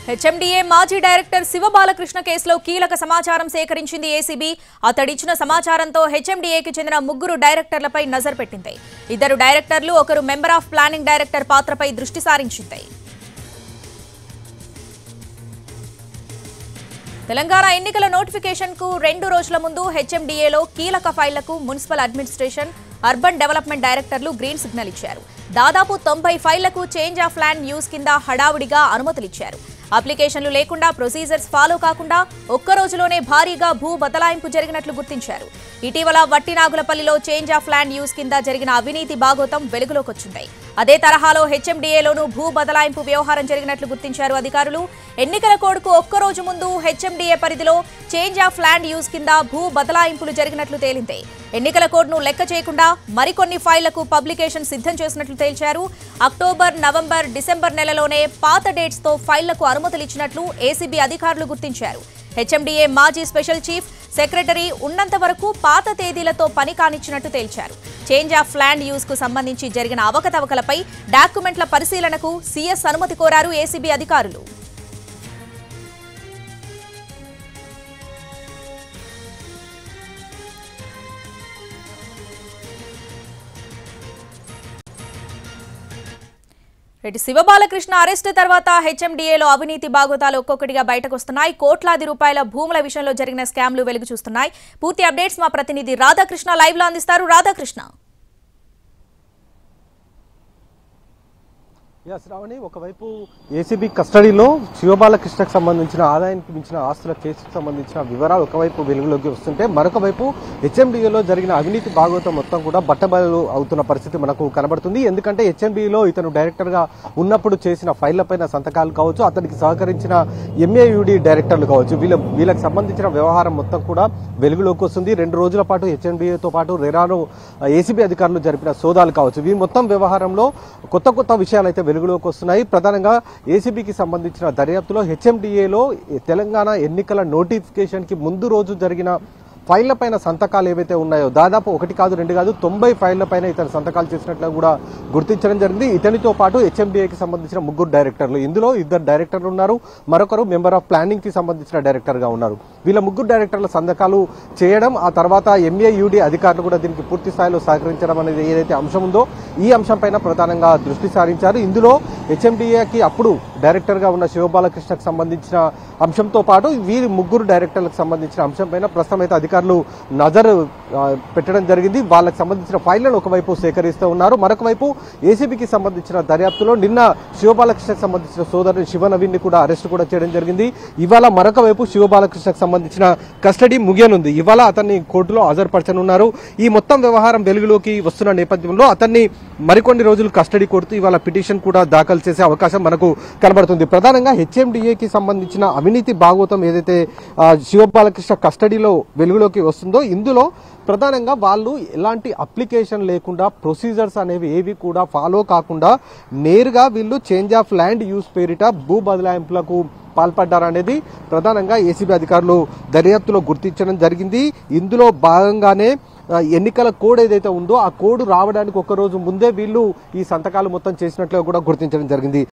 HMDA మాజీ director Shiva Balakrishna కేసులో కీలక సమాచారం సేకరించింది ఏసీబీ. అతడిచ్చిన సమాచారంతో హెచ్ఎండిఏకి చెందిన 3 డైరెక్టర్లపై నజర్ పెట్టింది. 2 డైరెక్టర్లు, ఒకరు మెంబర్ ఆఫ్ ప్లానింగ్ డైరెక్టర్ పాత్రపై దృష్టి సారించింది. తెలంగాణ ఎన్నికల నోటిఫికేషన్ కు 2 రోజుల ముందు హెచ్ఎండిఏలో కీలక ఫైళ్లకు మున్సిపల్ అడ్మినిస్ట్రేషన్, అర్బన్ డెవలప్మెంట్ డైరెక్టర్లు గ్రీన్ సిగ్నల్ ఇచ్చారు. దాదాపు 90 ఫైళ్లకు చేంజ్ ఆఫ్ ల్యాండ్ యూజ్ కింద హడావుడిగా అనుమతులిచ్చారు. అప్లికేషన్లు లేకుండా, ప్రొసీజర్స్ ఫాలో కాకుండా ఒక్క రోజులోనే భారీగా భూ బదలాయింపు జరిగినట్లు గుర్తించారు. ఇటీవల వట్టినాగులపల్లిలో చేంజ్ ఆఫ్ ల్యాండ్ యూజ్ కింద జరిగిన అవినీతి బాగోతం వెలుగులోకొచ్చింది. అదే తరహాలో హెచ్ఎండిఏలోనూ భూ బదలాయింపు వ్యవహారం జరిగినట్లు గుర్తించారు అధికారులు. ఎన్నికల కోడ్కు ఒక్క రోజు ముందు హెచ్ఎండిఏ పరిధిలో చేంజ్ ఆఫ్ ల్యాండ్ యూజ్ కింద భూ బదలాయింపులు జరిగినట్లు తేలింది. ఎన్నికల కోడ్ను లెక్క చేయకుండా మరికొన్ని ఫైళ్లకు పబ్లికేషన్ సిద్ధం చేసినట్లు తేల్చారు. అక్టోబర్, నవంబర్, డిసెంబర్ నెలలోనే పాత డేట్స్ తో ఫైళ్లకు అనుమతులిచ్చినట్లు ఏసీబీ అధికారులు గుర్తించారు. హెచ్ఎండిఏ మాజీ స్పెషల్ చీఫ్ సెక్రటరీ ఉన్నంత వరకు పాత తేదీలతో పని కానిచ్చినట్టు తేల్చారు. చేంజ్ ఆఫ్ ల్యాండ్ యూజ్ కు సంబంధించి జరిగిన అవకతవకలపై డాక్యుమెంట్ల పరిశీలనకు సీఎస్ అనుమతి కోరారు ఏసీబీ అధికారులు. శివబాలకృష్ణ అరెస్టు తర్వాత హెచ్ఎండిఏలో అవినీతి బాగోతాలు ఒక్కొక్కటిగా బయటకు వస్తున్నాయి. కోట్లాది రూపాయల భూముల విషయంలో జరిగిన స్కామ్లు వెలుగు చూస్తున్నాయి. పూర్తి అప్డేట్స్ మా ప్రతినిధి రాధాకృష్ణ లైవ్ లో అందిస్తారు. రాధాకృష్ణ. శ్రావణి, ఒకవైపు ఏసీబీ కస్టడీలో శివబాలకృష్ణకు సంబంధించిన ఆదాయానికి మించిన ఆస్తుల కేసుకు సంబంధించిన వివరాలు ఒకవైపు వెలుగులోకి వస్తుంటే, మరొక వైపు హెచ్ఎండిఏలో జరిగిన అవినీతి భాగోతం మొత్తం కూడా బట్టబయలు అవుతున్న పరిస్థితి మనకు కనబడుతుంది. ఎందుకంటే హెచ్ఎండిఏలో ఇతను డైరెక్టర్ గా ఉన్నప్పుడు చేసిన ఫైళ్లపైన సంతకాలు కావచ్చు, అతనికి సహకరించిన ఎంఏయుడి డైరెక్టర్లు కావచ్చు, వీళ్ళకి సంబంధించిన వ్యవహారం మొత్తం కూడా వెలుగులోకి వస్తుంది. 2 రోజుల పాటు హెచ్ఎండిఏతో పాటు రెరాను ఏసీబీ అధికారులు జరిపిన సోదాలు కావచ్చు, ఈ మొత్తం వ్యవహారంలో కొత్త విషయాలు అయితే వెలుగులోకి వస్తున్నాయి. ప్రధానంగా ఏసీబీకి సంబంధించిన దర్యాప్తులో హెచ్ఎండిఏలో తెలంగాణ ఎన్నికల నోటిఫికేషన్ కి ముందు రోజు జరిగిన ఫైళ్ల పైన సంతకాలు ఏవైతే ఉన్నాయో, దాదాపు 1 కాదు 2 కాదు 90 ఫైళ్ల పైన ఇతను సంతకాలు చేసినట్లు కూడా గుర్తించడం జరిగింది. ఇతనితో పాటు హెచ్ఎండిఏకి సంబంధించిన 3 డైరెక్టర్లు, ఇందులో 2 డైరెక్టర్లు ఉన్నారు, మరొకరు మెంబర్ ఆఫ్ ప్లానింగ్ కి సంబంధించిన డైరెక్టర్ గా ఉన్నారు. వీళ్ళ 3 డైరెక్టర్ల సంతకాలు చేయడం, ఆ తర్వాత ఎంఏయుడి అధికారులు కూడా దీనికి పూర్తి స్థాయిలో సహకరించడం అనేది ఏదైతే అంశం ఉందో, ఈ అంశం పైన ప్రధానంగా దృష్టి సారించారు. ఇందులో హెచ్ఎండిఏకి అప్పుడు డైరెక్టర్ గా ఉన్న శివబాలకృష్ణకు సంబంధించిన అంశంతో పాటు వీరి 3 డైరెక్టర్లకు సంబంధించిన అంశం పైన ప్రస్తుతం అయితే అధికారులు నజర్ పెట్టడం జరిగింది. వాళ్ళకి సంబంధించిన ఫైళ్లను ఒకవైపు సేకరిస్తూ ఉన్నారు. మరొక వైపు ఏసీబీకి సంబంధించిన దర్యాప్తులో నిన్న శివబాలకృష్ణకు సంబంధించిన సోదరుడు శివనవీన్ ని కూడా అరెస్ట్ కూడా చేయడం జరిగింది. ఇవాళ మరొక వైపు శివబాలకృష్ణకు సంబంధించిన కస్టడీ ముగియనుంది. ఇవాళ అతన్ని కోర్టులో హాజరుపరచనున్నారు. ఈ మొత్తం వ్యవహారం వెలుగులోకి వస్తున్న నేపథ్యంలో అతన్ని మరికొన్ని రోజులు కస్టడీ కోరుతూ ఇవాళ పిటిషన్ కూడా దాఖలు చేసే అవకాశం మనకు కనబడుతుంది. ప్రధానంగా హెచ్ఎండిఏకి సంబంధించిన అవినీతి భాగోతం ఏదైతే శివబాలకృష్ణ కస్టడీలో వెలుగులోకి వస్తుందో, ఇందులో ప్రధానంగా వాళ్ళు ఎలాంటి అప్లికేషన్ లేకుండా, ప్రొసీజర్స్ అనేవి ఏవి కూడా ఫాలో కాకుండా నేరుగా వీళ్ళు చేంజ్ ఆఫ్ ల్యాండ్ యూజ్ పేరిట భూ బదలాయింపులకు పాల్పడ్డారనేది ప్రధానంగా ఏసీబీ అధికారులు దర్యాప్తులో గుర్తించడం జరిగింది. ఇందులో భాగంగానే ఎన్నికల కోడ్ ఏదైతే ఉందో, ఆ కోడ్ రావడానికి 1 రోజు ముందే వీళ్ళు ఈ సంతకాలు మొత్తం చేసినట్లుగా కూడా గుర్తించడం జరిగింది.